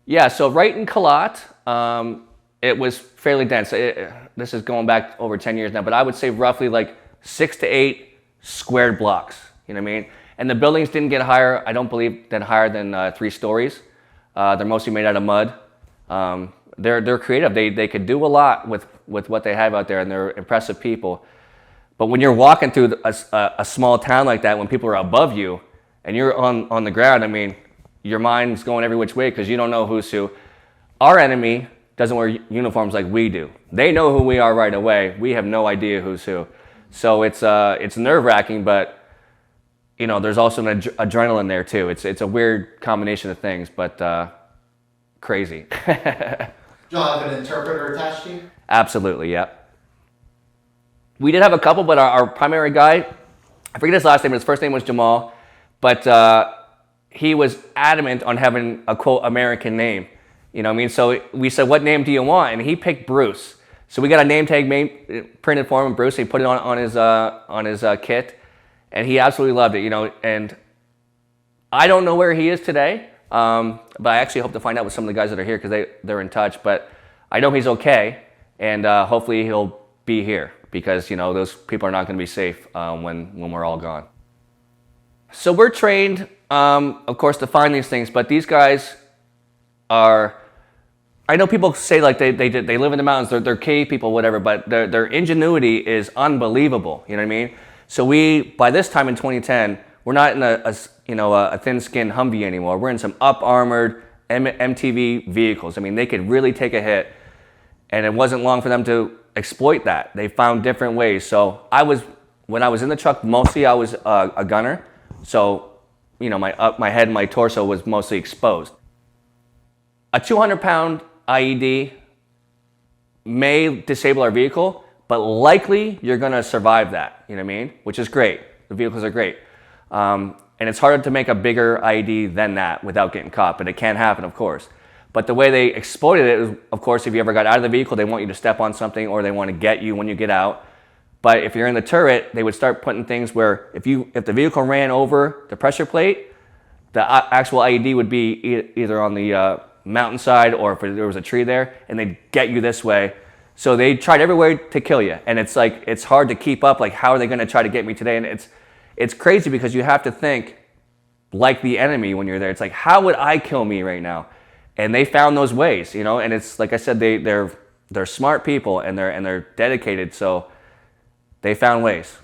Yeah, so right in Qalat, it was fairly dense. This is going back over 10 years now, but I would say roughly like 6 to 8 squared blocks. You know what I mean? And the buildings didn't get higher, I don't believe, than higher than 3 stories. They're mostly made out of mud. They're creative. They could do a lot with what they have out there, and they're impressive people. But when you're walking through a small town like that, when people are above you and you're on the ground, I mean, your mind's going every which way because you don't know who's who. Our enemy doesn't wear uniforms like we do. They know who we are right away. We have no idea who's who. So it's nerve-wracking, but you know, there's also an adrenaline there too. It's a weird combination of things, but crazy. Do you have an interpreter attached to you? Absolutely, yeah. We did have a couple, but our primary guy, I forget his last name, but his first name was Jamal, but he was adamant on having a quote American name. You know what I mean? So we said, what name do you want? And he picked Bruce. So we got a name tag printed for him, Bruce. He put it on his kit, and he absolutely loved it. You know, and I don't know where he is today, but I actually hope to find out with some of the guys that are here because they're in touch. But I know he's okay, and hopefully he'll be here because you know those people are not going to be safe when we're all gone. So we're trained, of course, to find these things, but these guys are. I know people say like they live in the mountains, they're cave people, whatever, but their ingenuity is unbelievable. You know what I mean? So by this time in 2010, we're not in a thin-skinned Humvee anymore. We're in some up-armored MTV vehicles. I mean, they could really take a hit, and it wasn't long for them to exploit that. They found different ways. So when I was in the truck, mostly I was a gunner. So, you know, my head and my torso was mostly exposed. A 200-pound IED may disable our vehicle, but likely you're going to survive that, you know what I mean? Which is great. The vehicles are great. And it's harder to make a bigger IED than that without getting caught, but it can happen, of course. But the way they exploited it is, of course, if you ever got out of the vehicle, they want you to step on something or they want to get you when you get out. But if you're in the turret, they would start putting things where if the vehicle ran over the pressure plate, the actual IED would be either on the mountainside or if there was a tree there, and they'd get you this way. So they tried every way to kill you, and it's like it's hard to keep up. Like, how are they going to try to get me today? And it's crazy because you have to think like the enemy when you're there. It's like, how would I kill me right now? And they found those ways, you know. And it's like I said, they're smart people and they're dedicated. So they found ways.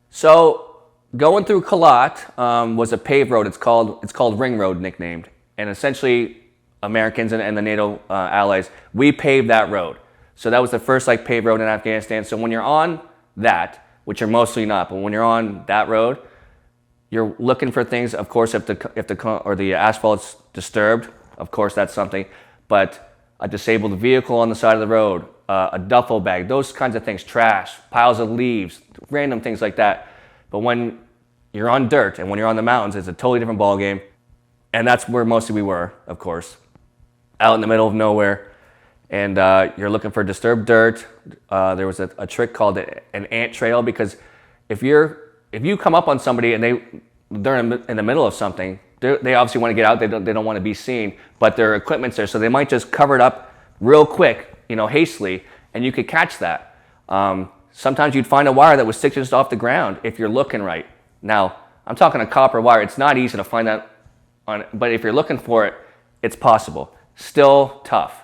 So going through Qalat was a paved road. It's called Ring Road, nicknamed. And essentially, Americans and the NATO allies, we paved that road. So that was the first like paved road in Afghanistan. So when you're on that, which you're mostly not, but when you're on that road, you're looking for things. Of course, if the asphalt's disturbed, of course that's something. But a disabled vehicle on the side of the road, a duffel bag, those kinds of things, trash, piles of leaves, random things like that. But when you're on dirt and when you're on the mountains, it's a totally different ballgame. And that's where mostly we were, of course, out in the middle of nowhere. And you're looking for disturbed dirt. There was a trick called an ant trail, because if you come up on somebody and they're in the middle of something, they obviously want to get out. They don't want to be seen, but their equipment's there, so they might just cover it up real quick, you know, hastily, and you could catch that. Sometimes you'd find a wire that was 6 inches off the ground if you're looking right. Now, I'm talking a copper wire. It's not easy to find that. But if you're looking for it, it's possible. Still tough.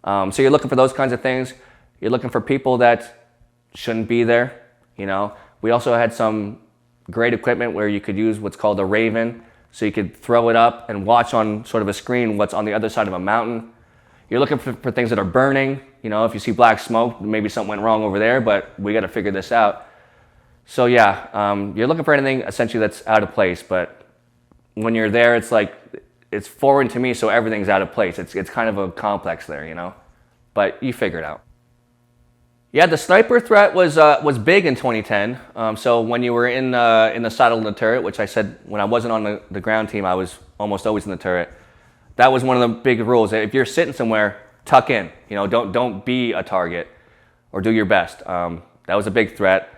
So you're looking for those kinds of things. You're looking for people that shouldn't be there. You know, we also had some great equipment where you could use what's called a Raven, so you could throw it up and watch on sort of a screen what's on the other side of a mountain. You're looking for things that are burning. You know, if you see black smoke, maybe something went wrong over there, but we got to figure this out. So yeah, you're looking for anything essentially that's out of place, but when you're there, it's like, it's foreign to me, so everything's out of place. It's kind of a complex there, you know? But you figure it out. Yeah, the sniper threat was big in 2010. So when you were in the saddle in the turret, which I said when I wasn't on the ground team, I was almost always in the turret. That was one of the big rules. If you're sitting somewhere, tuck in. You know, don't be a target, or do your best. That was a big threat.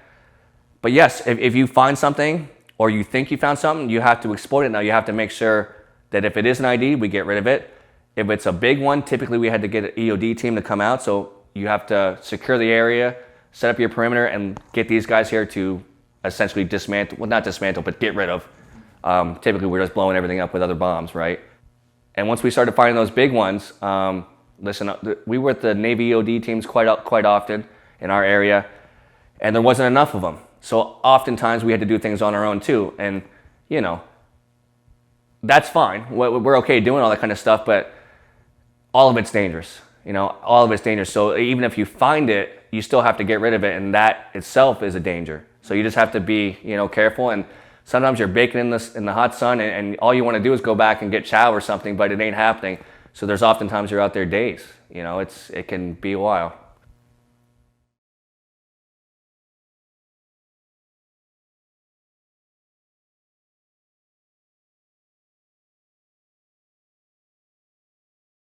But yes, if you find something, or you think you found something, you have to exploit it. Now you have to make sure that if it is an ID, we get rid of it. If it's a big one, typically we had to get an EOD team to come out. So you have to secure the area, set up your perimeter, and get these guys here to essentially dismantle, well, not dismantle, but get rid of. Typically we're just blowing everything up with other bombs, right? And once we started finding those big ones, listen, we were with the Navy EOD teams quite often in our area, and there wasn't enough of them. So oftentimes we had to do things on our own too. And, you know, that's fine. We're okay doing all that kind of stuff, but all of it's dangerous. You know, all of it's dangerous. So even if you find it, you still have to get rid of it, and that itself is a danger. So you just have to be, you know, careful. And sometimes you're baking in the hot sun, and all you want to do is go back and get chow or something, but it ain't happening. So there's oftentimes you're out there days. You know, it can be a while.